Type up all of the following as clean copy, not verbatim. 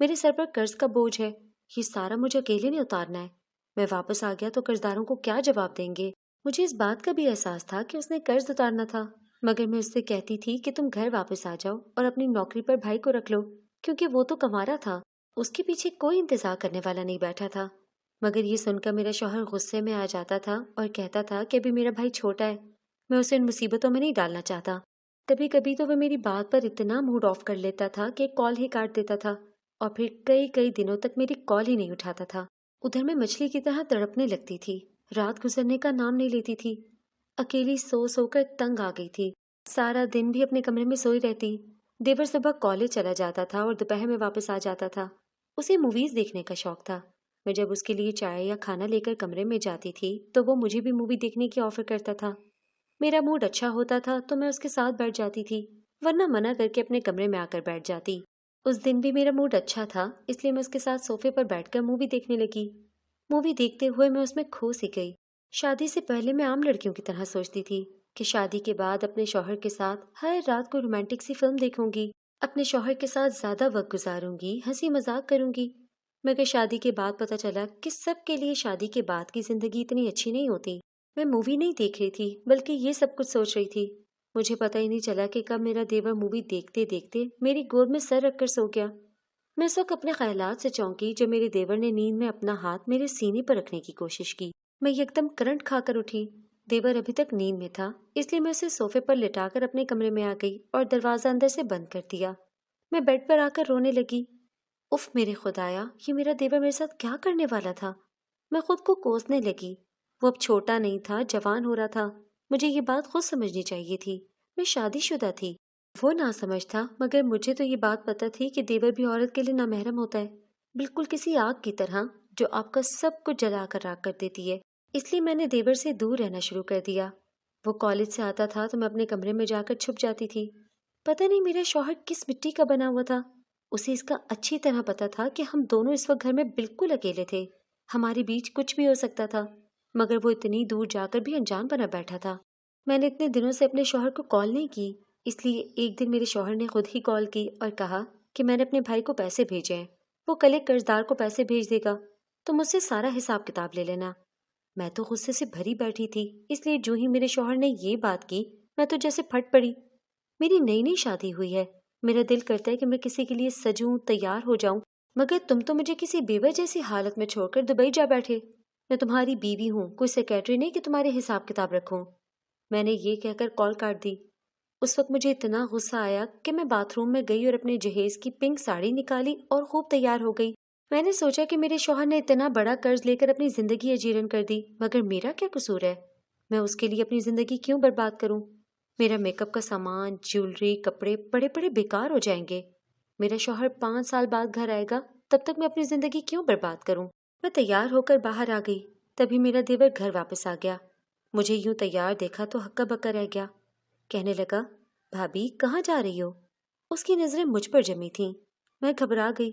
میرے سر پر قرض کا بوجھ ہے، یہ سارا مجھے اکیلے نہیں اتارنا ہے۔ میں واپس آ گیا تو قرضداروں کو کیا جواب دیں گے؟ مجھے اس بات کا بھی احساس تھا کہ اس نے قرض اتارنا تھا، مگر میں اس سے کہتی تھی کہ تم گھر واپس آ جاؤ اور اپنی نوکری پر بھائی کو رکھ لو، کیونکہ وہ تو کنوارا تھا، اس کے پیچھے کوئی انتظار کرنے والا نہیں بیٹھا تھا۔ مگر یہ سن کر میرا شوہر غصے میں آ جاتا تھا اور کہتا تھا کہ ابھی میرا بھائی چھوٹا ہے، میں اسے ان مصیبتوں میں نہیں ڈالنا چاہتا۔ کبھی کبھی تو وہ میری بات پر اتنا موڈ آف کر لیتا تھا کہ کال ہی کاٹ دیتا تھا، اور پھر کئی کئی دنوں تک میری کال ہی نہیں اٹھاتا تھا۔ ادھر میں مچھلی کی طرح تڑپنے لگتی تھی، رات گزرنے کا نام نہیں لیتی تھی، اکیلی سو سو کر تنگ آ گئی تھی، سارا دن بھی اپنے کمرے میں سوئی رہتی۔ دیور صبح کالج چلا جاتا تھا اور دوپہر میں واپس آ جاتا تھا۔ اسے موویز دیکھنے کا شوق تھا۔ میں جب اس کے لیے چائے یا کھانا لے کر کمرے میں جاتی تھی تو وہ مجھے بھی مووی دیکھنے کی آفر کرتا تھا۔ میرا موڈ اچھا ہوتا تھا تو میں اس کے ساتھ بیٹھ جاتی تھی، ورنہ منع کر کے اپنے کمرے میں آ کر بیٹھ جاتی۔ اس دن بھی میرا موڈ اچھا تھا، اس لیے میں اس کے ساتھ صوفے پر بیٹھ کر مووی دیکھنے لگی۔ مووی دیکھتے ہوئے میں اس میں کھو سی گئی۔ شادی سے پہلے میں عام لڑکیوں کی طرح سوچتی تھی کہ شادی کے بعد اپنے شوہر کے ساتھ ہر رات کو رومانٹک سی فلم دیکھوں گی، اپنے شوہر کے ساتھ زیادہ وقت گزاروں گی، ہنسی مذاق کروں گی۔ مگر شادی کے بعد پتہ چلا کہ سب کے لیے شادی کے بعد کی زندگی اتنی اچھی نہیں ہوتی۔ میں مووی نہیں دیکھ رہی تھی بلکہ یہ سب کچھ سوچ رہی تھی۔ مجھے پتہ ہی نہیں چلا کہ کب میرا دیور مووی دیکھتے دیکھتے میری گود میں سر رکھ کر سو گیا۔ میں اس وقت اپنے خیالات سے چونکی جب میرے دیور نے نیند میں اپنا ہاتھ میرے سینے پر رکھنے کی کوشش کی۔ میں یکدم کرنٹ کھا کر اٹھی۔ دیور ابھی تک نیند میں تھا، اس لیے میں اسے صوفے پر لٹا کر اپنے کمرے میں آ گئی اور دروازہ اندر سے بند کر دیا۔ میں بیڈ پر آ کر رونے لگی۔ اف میرے خدایا، یہ میرا دیور میرے ساتھ کیا کرنے والا تھا؟ میں خود کو کوسنے لگی۔ وہ اب چھوٹا نہیں تھا، جوان ہو رہا تھا۔ مجھے یہ بات خود سمجھنی چاہیے تھی۔ میں شادی شدہ تھی۔ وہ ناسمجھ تھا، مگر مجھے تو یہ بات پتہ تھی کہ دیور بھی عورت کے لیے نامحرم ہوتا ہے، بالکل کسی آگ کی طرح جو آپ کا سب کچھ جلا کر راکھ کر دیتی ہے۔ اس لیے میں نے دیور سے دور رہنا شروع کر دیا۔ وہ کالج سے آتا تھا تو میں اپنے کمرے میں جا کر چھپ جاتی تھی۔ پتہ نہیں میرا شوہر کس مٹی کا بنا ہوا تھا، اسے اس کا اچھی طرح پتہ تھا کہ ہم دونوں اس وقت گھر میں بالکل اکیلے تھے، ہمارے بیچ کچھ بھی ہو سکتا تھا، مگر وہ اتنی دور جا کر بھی انجان بنا بیٹھا تھا۔ میں نے اتنے دنوں سے اپنے شوہر کو کال نہیں کی، اس لیے ایک دن میرے شوہر نے خود ہی کال کی اور کہا کہ میں نے اپنے بھائی کو پیسے بھیجے ہیں، وہ کل ایک قرضدار کو پیسے بھیج دے گا، تو مجھ سے سارا حساب کتاب لے لینا۔ میں تو غصے سے بھری بیٹھی تھی، اس لیے جو ہی میرے شوہر نے یہ بات کی میں تو جیسے پھٹ پڑی۔ میری نئی نئی شادی ہوئی ہے، میرا دل کرتا ہے کہ میں کسی کے لیے سجوں، تیار ہو جاؤں، مگر تم تو مجھے کسی بیوہ جیسی حالت میں چھوڑ کر دبئی جا بیٹھے۔ میں تمہاری بیوی ہوں، کوئی سیکریٹری نہیں کہ تمہارے حساب کتاب رکھوں۔ میں نے یہ کہہ کر کال کاٹ دی۔ اس وقت مجھے اتنا غصہ آیا کہ میں باتھ روم میں گئی اور اپنے جہیز کی پنک ساڑی نکالی اور خوب تیار ہو گئی۔ میں نے سوچا کہ میرے شوہر نے اتنا بڑا قرض لے کر اپنی زندگی اجیرن کر دی، مگر میرا کیا قصور ہے؟ میں اس کے لیے اپنی زندگی کیوں برباد کروں؟ میرا میک اپ کا سامان، جیولری، کپڑے بڑے بڑے بیکار ہو جائیں گے۔ میرا شوہر 5 سال بعد گھر آئے گا، تب تک میں اپنی زندگی کیوں برباد کروں؟ میں تیار ہو کر باہر آ گئی، تبھی میرا دیور گھر واپس آ گیا۔ مجھے یوں تیار دیکھا تو ہکا بکا رہ گیا۔ کہنے لگا، بھابی کہاں جا رہی ہو؟ اس کی نظریں مجھ پر جمی تھیں۔ میں گھبرا گئی۔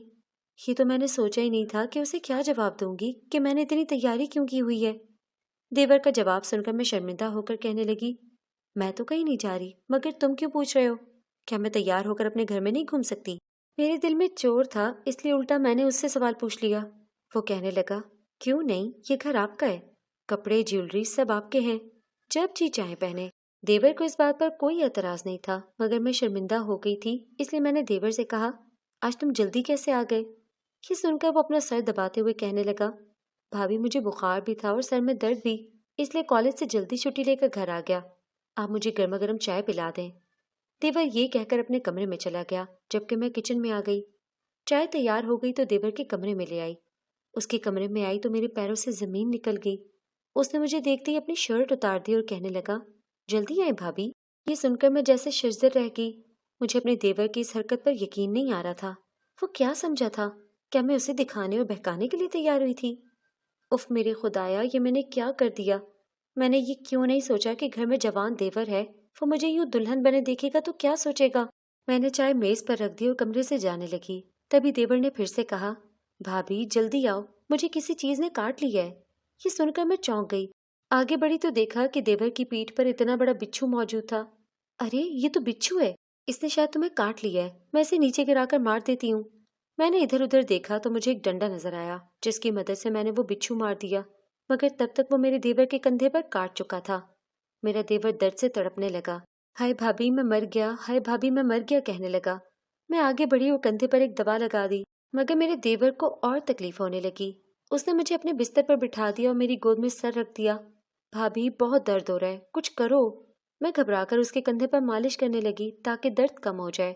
یہ تو میں نے سوچا ہی نہیں تھا کہ اسے کیا جواب دوں گی کہ میں نے اتنی تیاری کیوں کی ہوئی ہے۔ دیور کا جواب سن کر میں شرمندہ ہو کر کہنے لگی، میں تو کہیں نہیں جا رہی، مگر تم کیوں پوچھ رہے ہو؟ کیا میں تیار ہو کر اپنے گھر میں نہیں گھوم سکتی؟ میرے دل میں چور تھا، اس لیے الٹا میں نے اس سے سوال پوچھ لیا۔ وہ کہنے لگا، کیوں نہیں، یہ گھر آپ کا ہے، کپڑے جیولری سب آپ کے ہیں، جب جی چاہیں پہنے۔ دیور کو اس بات پر کوئی اعتراض نہیں تھا، مگر میں شرمندہ ہو گئی تھی، اس لیے میں نے دیور سے کہا، آج تم جلدی کیسے آ گئے؟ یہ سن کر وہ اپنا سر دباتے ہوئے کہنے لگا، بھابھی مجھے بخار بھی تھا اور سر میں درد بھی، اس لیے کالج سے جلدی چھٹی لے کر گھر آ گیا، آپ مجھے گرما گرم چائے پلا دیں۔ دیور یہ کہہ کر اپنے کمرے میں چلا گیا، جبکہ میں کچن میں آ گئی۔ چائے تیار ہو گئی تو دیور کے کمرے میں لے آئی۔ اس کے کمرے میں آئی تو میرے پیروں سے زمین نکل گئی۔ اس نے مجھے دیکھتے ہی اپنی شرٹ اتار دی اور کہنے لگا، جلدی آئے بھابھی۔ یہ سن کر میں جیسے شرزر رہ گئی۔ مجھے اپنے دیور کی اس حرکت پر یقین نہیں آ رہا تھا۔ وہ کیا سمجھا تھا؟ کیا میں اسے دکھانے اور بہکانے کے لیے تیار ہوئی تھی؟ اف میرے خدایا، یہ میں نے کیا کر دیا؟ میں نے یہ کیوں نہیں سوچا کہ گھر میں جوان دیور ہے، وہ مجھے یوں دلہن بنے دیکھے گا تو کیا سوچے گا؟ میں نے چائے میز پر رکھ دی اور کمرے سے جانے لگی۔ تبھی دیور نے پھر سے کہا، بھابھی جلدی آؤ، مجھے کسی چیز نے کاٹ لیا ہے۔ یہ سن کر میں چونک گئی۔ آگے بڑھی تو دیکھا کہ دیور کی پیٹھ پر اتنا بڑا بچھو موجود تھا۔ ارے یہ تو بچھو ہے، اس نے شاید تمہیں کاٹ لیا ہے، میں اسے نیچے گرا کر مار دیتی ہوں۔ میں نے ادھر ادھر دیکھا تو مجھے ایک ڈنڈا نظر آیا جس کی مدد سے میں نے وہ بچھو مار دیا، مگر تب تک وہ میرے دیور کے کندھے پر کاٹ چکا تھا۔ میرا دیور درد سے تڑپنے لگا۔ ہائے بھابھی میں مر گیا، ہائے بھابھی میں مر گیا کہنے لگا۔ میں آگے بڑھی اور کندھے پر ایک دبا لگا دی، مگر میرے دیور کو اور تکلیف ہونے لگی۔ اس نے مجھے اپنے بستر پر بٹھا دیا اور میری گود میں سر رکھ دیا۔ بھابھی بہت درد ہو رہا ہے، کچھ کرو۔ میں گھبرا کر اس کے کندھے پر مالش کرنے لگی تاکہ درد کم ہو جائے۔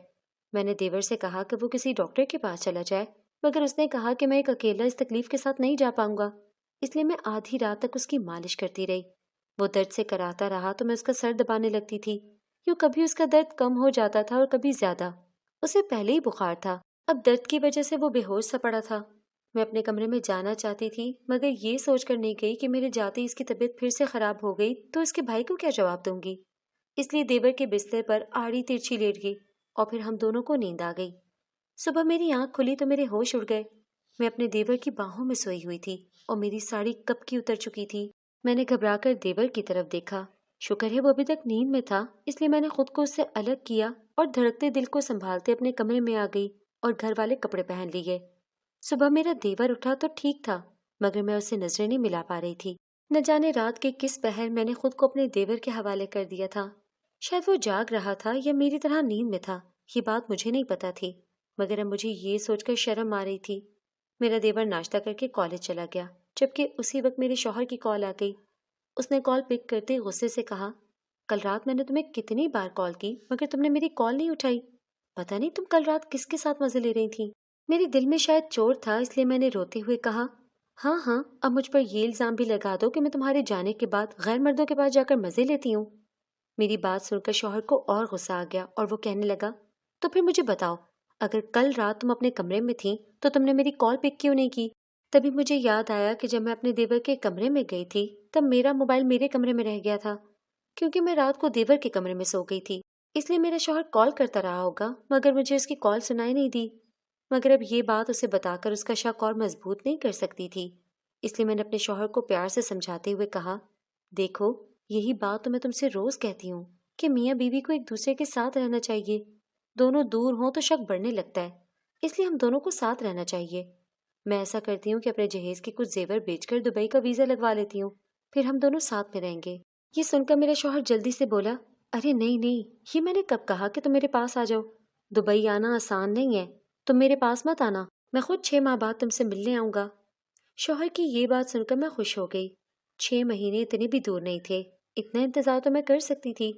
میں نے دیور سے کہا کہ وہ کسی ڈاکٹر کے پاس چلا جائے، مگر اس نے کہا کہ میں ایک اکیلا اس تکلیف کے ساتھ نہیں جا پاؤں گا، اس لیے میں آدھی رات تک اس کی مالش کرتی رہی۔ وہ درد سے کراتا رہا تو میں اس کا سر دبانے لگتی تھی، کیوں کبھی اس کا درد کم ہو جاتا تھا اور کبھی زیادہ۔ اسے پہلے ہی بخار تھا، اب درد کی وجہ سے وہ بے ہوش سا پڑا تھا۔ میں اپنے کمرے میں جانا چاہتی تھی، مگر یہ سوچ کر نہیں گئی کہ میرے جاتے اس کی طبیعت پھر سے خراب ہو گئی تو اس کے بھائی کو کیا جواب دوں گی۔ اس لیے دیور کے بستر پر آڑی ترچھی لیٹ گئی اور پھر ہم دونوں کو نیند آ گئی۔ صبح میری آنکھ کھلی تو میرے ہوش اڑ گئے۔ میں اپنے دیور کی باہوں میں سوئی ہوئی تھی اور میری ساڑی کب کی اتر چکی تھی۔ میں نے گھبرا کر دیور کی طرف دیکھا، شکر ہے وہ ابھی تک نیند میں تھا، اس لیے میں نے خود کو اس سے الگ کیا اور دھڑکتے دل کو سنبھالتے اپنے کمرے میں آ گئی اور گھر والے کپڑے پہن لیے۔ صبح میرا دیور اٹھا تو ٹھیک تھا، مگر میں اسے نظریں نہیں ملا پا رہی تھی۔ نہ جانے رات کے کس پہر میں نے خود کو اپنے دیور کے حوالے کر دیا تھا۔ شاید وہ جاگ رہا تھا یا میری طرح نیند میں تھا، یہ بات مجھے نہیں پتا تھی، مگر اب مجھے یہ سوچ کر شرم آ رہی تھی۔ میرا دیور ناشتہ کر کے کالج چلا گیا، جبکہ اسی وقت میرے شوہر کی کال آ گئی۔ اس نے کال پک کرتے غصے سے کہا، کل رات میں نے تمہیں کتنی بار کال کی مگر تم نے میری کال نہیں اٹھائی۔ پتہ نہیں تم کل رات کس کے ساتھ مزے لے رہی تھی۔ میرے دل میں شاید چور تھا، اس لیے میں نے روتے ہوئے کہا، ہاں ہاں، اب مجھ پر یہ الزام بھی لگا دو کہ میں تمہارے جانے کے بعد غیر مردوں کے پاس جا کر مزے لیتی ہوں۔ میری بات سن کر شوہر کو اور غصہ آ گیا اور وہ کہنے لگا، تو پھر مجھے بتاؤ، اگر کل رات تم اپنے کمرے میں تھی تو تم نے میری کال پک کیوں نہیں کی؟ تبھی مجھے یاد آیا کہ جب میں اپنے دیور کے کمرے میں گئی تھی تب میرا موبائل میرے کمرے میں رہ گیا تھا، کیونکہ میں رات کو دیور کے کمرے میں سو گئی تھی، اس لیے میرا شوہر کال کرتا رہا ہوگا مگر مجھے اس کی کال سنائی نہیں دی۔ مگر اب یہ بات اسے بتا کر اس کا شک اور مضبوط نہیں کر سکتی تھی، اس لیے میں نے اپنے شوہر کو پیار سے سمجھاتے ہوئے کہا، دیکھو یہی بات تو میں تم سے روز کہتی ہوں کہ میاں بیوی کو ایک دوسرے کے ساتھ رہنا چاہیے، دونوں دور ہوں تو شک بڑھنے لگتا ہے، اس لیے ہم دونوں کو ساتھ رہنا چاہیے۔ میں ایسا کرتی ہوں کہ اپنے جہیز کے کچھ زیور بیچ کر دبئی کا ویزا لگوا لیتی ہوں، پھر ہم دونوں ساتھ میں رہیں گے۔ یہ سن کر میرا شوہر جلدی سے بولا، ارے نہیں نہیں، یہ میں نے کب کہا کہ تم میرے پاس آ جاؤ؟ دبئی آنا آسان نہیں ہے، تم میرے پاس مت آنا، میں خود 6 ماہ بعد تم سے ملنے آؤں گا۔ شوہر کی یہ بات سن کر میں خوش ہو گئی، 6 مہینے اتنے بھی دور نہیں تھے، اتنا انتظار تو میں کر سکتی تھی۔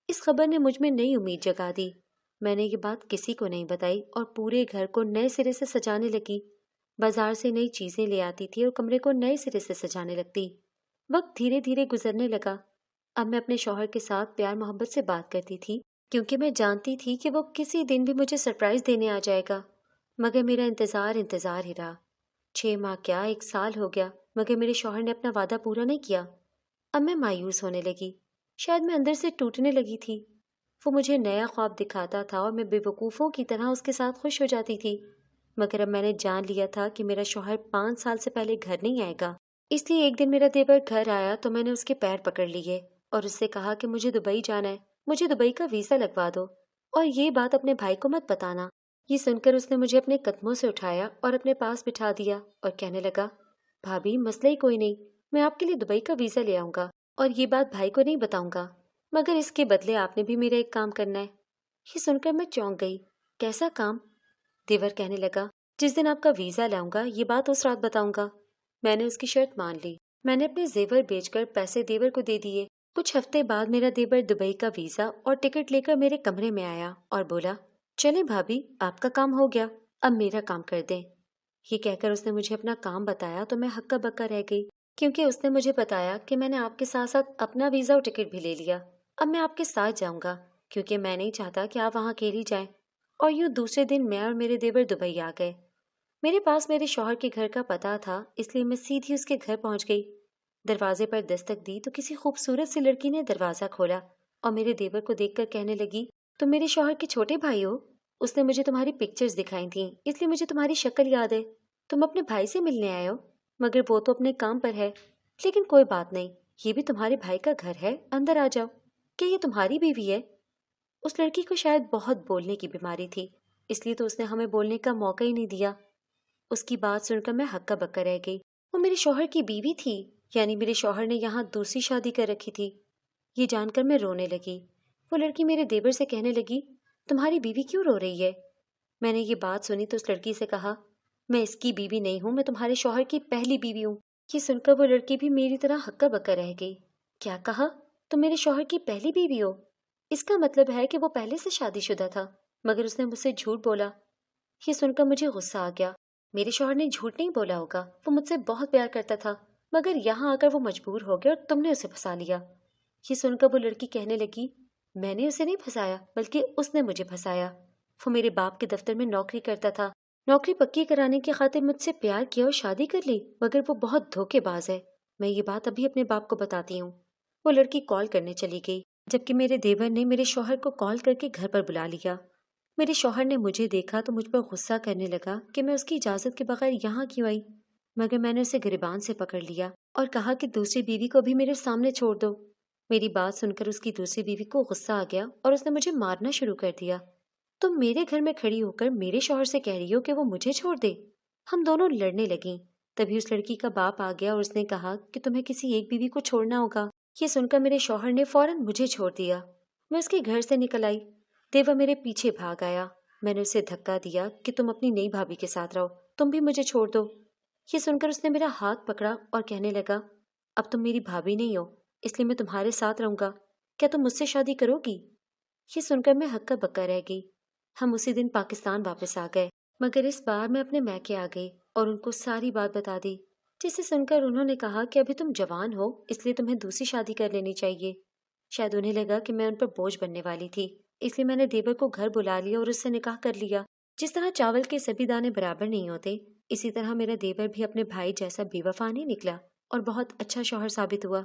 اس خبر نے مجھ میں نئی امید جگا دی۔ میں نے یہ بات کسی کو نہیں بتائی اور پورے گھر کو نئے سرے سے سجانے لگی۔ بازار سے نئی چیزیں لے آتی تھی اور کمرے کو نئے سرے سے سجانے لگتی۔ وقت دھیرے دھیرے گزرنے لگا۔ اب میں اپنے شوہر کے ساتھ پیار محبت سے بات کرتی تھی، کیونکہ میں جانتی تھی کہ وہ کسی دن بھی مجھے سرپرائز دینے آ جائے گا، مگر میرا انتظار انتظار ہی رہا۔ 6 ماہ کیا 1 سال ہو گیا، مگر میرے شوہر نے اپنا وعدہ پورا نہیں کیا۔ اب میں مایوس ہونے لگی، شاید میں اندر سے ٹوٹنے لگی تھی۔ وہ مجھے نیا خواب دکھاتا تھا اور میں بے وقوفوں کی طرح اس کے ساتھ خوش ہو جاتی تھی، مگر اب میں نے جان لیا تھا کہ میرا شوہر 5 سال سے پہلے گھر نہیں آئے گا۔ اس لیے ایک دن میرا دیور گھر آیا تو میں نے اس کے پیر پکڑ لیے اور اس سے کہا کہ مجھے دبئی جانا ہے، مجھے دبئی کا ویزا لگوا دو اور یہ بات اپنے بھائی کو مت بتانا۔ یہ سن کر اس نے مجھے اپنے قدموں سے اٹھایا اور اپنے پاس بٹھا دیا اور کہنے لگا، بھابھی مسئلہ ہی کوئی نہیں، میں آپ کے لیے دبئی کا ویزا لے آؤں گا اور یہ بات بھائی کو نہیں بتاؤں گا، مگر اس کے بدلے آپ نے بھی میرا ایک کام کرنا ہے۔ یہ سن کر میں چونک گئی، کیسا کام؟ دیور کہنے لگا، جس دن آپ کا ویزا لاؤں گا یہ بات اس رات بتاؤں گا۔ میں نے اس کی شرط مان لی، میں نے اپنے زیور بیچ کر پیسے دیور کو دے دیے۔ کچھ ہفتے بعد میرا دیور دبئی کا ویزا اور ٹکٹ لے کر میرے کمرے میں آیا اور بولا، چلیں بھابھی آپ کا کام ہو گیا، اب میرا کام کر دیں۔ یہ کہہ کر اس نے مجھے اپنا کام بتایا تو میں ہکا بکا رہ گئی، کیونکہ اس نے مجھے بتایا کہ میں نے آپ کے ساتھ ساتھ اپنا ویزا اور ٹکٹ بھی لے لیا، اب میں آپ کے ساتھ جاؤں گا کیونکہ میں نہیں چاہتا کہ آپ وہاں اکیلی جائیں۔ اور یوں دوسرے دن میں اور میرے دیور دبئی آ گئے۔ میرے پاس میرے شوہر کے گھر کا پتہ تھا، اس لیے میں سیدھی اس کے گھر پہنچ گئی۔ دروازے پر دستک دی تو کسی خوبصورت سی لڑکی نے دروازہ کھولا اور میرے دیور کو دیکھ کر کہنے لگی، تم میرے شوہر کے چھوٹے بھائی ہو؟ اس نے مجھے تمہاری پکچرز دکھائی تھیں، اس لیے مجھے تمہاری شکل یاد ہے۔ تم اپنے بھائی سے ملنے آئے ہو، مگر وہ تو اپنے کام پر ہے، لیکن کوئی بات نہیں، یہ بھی تمہارے بھائی کا گھر ہے، اندر آ جاؤ۔ کیا یہ تمہاری بیوی ہے؟ اس لڑکی کو شاید بہت بولنے کی بیماری تھی، اس لیے تو اس نے ہمیں بولنے کا موقع ہی نہیں دیا۔ اس کی بات سن کر میں ہکا بکا رہ گئی۔ وہ میرے شوہر کی بیوی تھی، یعنی میرے شوہر نے یہاں دوسری شادی کر رکھی تھی۔ یہ جان کر میں رونے لگی۔ وہ لڑکی میرے دیور سے کہنے لگی، تمہاری بیوی کیوں رو رہی ہے؟ میں نے یہ بات سنی تو اس لڑکی سے کہا، میں اس کی بیوی نہیں ہوں، میں تمہارے شوہر کی پہلی بیوی ہوں۔ یہ سن کر وہ لڑکی بھی میری طرح ہکا بکا رہ گئی۔ کیا کہا؟ تم میرے شوہر کی پہلی بیوی ہو؟ اس کا مطلب ہے کہ وہ پہلے سے شادی شدہ تھا، مگر اس نے مجھ سے جھوٹ بولا۔ یہ سن کر مجھے غصہ آ گیا۔ میرے شوہر نے جھوٹ نہیں بولا ہوگا، وہ مجھ سے بہت پیار کرتا تھا، مگر یہاں آ کر وہ مجبور ہو گیا اور تم نے اسے پھنسا لیا۔ یہ سن کر وہ لڑکی کہنے لگی، میں نے اسے نہیں پھنسایا بلکہ اس نے مجھے پھنسایا۔ وہ میرے باپ کے دفتر میں نوکری کرتا تھا، نوکری پکی کرانے کی خاطر مجھ سے پیار کیا اور شادی کر لی، مگر وہ بہت دھوکے باز ہے۔ میں یہ بات ابھی اپنے باپ کو بتاتی ہوں۔ وہ لڑکی کال کرنے چلی گئی، جبکہ میرے دیور نے میرے شوہر کو کال کر کے گھر پر بلا لیا۔ میرے شوہر نے مجھے دیکھا تو مجھ پر غصہ کرنے لگا کہ میں اس کی اجازت کے بغیر یہاں کیوں آئی، مگر میں نے اسے گریبان سے پکڑ لیا اور کہا کہ دوسری بیوی کو بھی میرے سامنے چھوڑ دو۔ میری بات سن کر اس کی دوسری بیوی کو غصہ آ گیا اور اس نے مجھے مارنا شروع کر دیا۔ تم میرے گھر میں کھڑی ہو کر میرے شوہر سے کہہ رہی ہو کہ وہ مجھے چھوڑ دے؟ ہم دونوں لڑنے لگیں۔ تبھی اس لڑکی کا باپ آ گیا اور اس نے کہا کہ تمہیں کسی ایک بیوی کو چھوڑنا ہوگا۔ یہ سن کر میرے شوہر نے فوراً مجھے چھوڑ دیا۔ میں اس کے گھر سے نکل آئی۔ دیور میرے پیچھے بھاگ آیا۔ میں نے اسے دھکا دیا کہ تم اپنی نئی بھابھی کے ساتھ رہو، تم بھی مجھے چھوڑ دو۔ یہ سن کر اس نے میرا ہاتھ پکڑا اور کہنے لگا، اب تم میری بھابھی نہیں ہو، اس لیے میں تمہارے ساتھ رہوں گا، کیا تم مجھ سے شادی کرو گی؟ یہ سن کر میں ہکا بکا رہ گئی۔ ہم اسی دن پاکستان واپس آ گئے، مگر اس بار میں اپنے میکے آ گئی اور ان کو ساری بات بتا دی، جسے سن کر انہوں نے کہا کہ ابھی تم جوان ہو، اس لیے تمہیں دوسری شادی کر لینی چاہیے۔ شاید انہیں لگا کہ میں ان پر بوجھ بننے والی تھی، اس لیے میں نے دیور کو گھر بلا لیا اور اس سے نکاح کر لیا۔ جس طرح چاول کے سبھی دانے برابر نہیں ہوتے، اسی طرح میرا دیور بھی اپنے بھائی جیسا بے وفا نہیں نکلا اور بہت اچھا شوہر ثابت ہوا۔